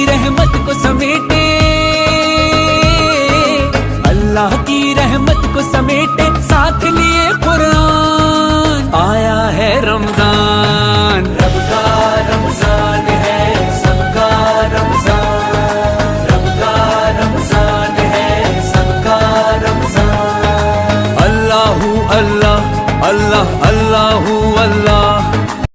की रहमत को समेटे, अल्लाह की रहमत को समेटे, साथ लिए कुरान। आया है रमजान,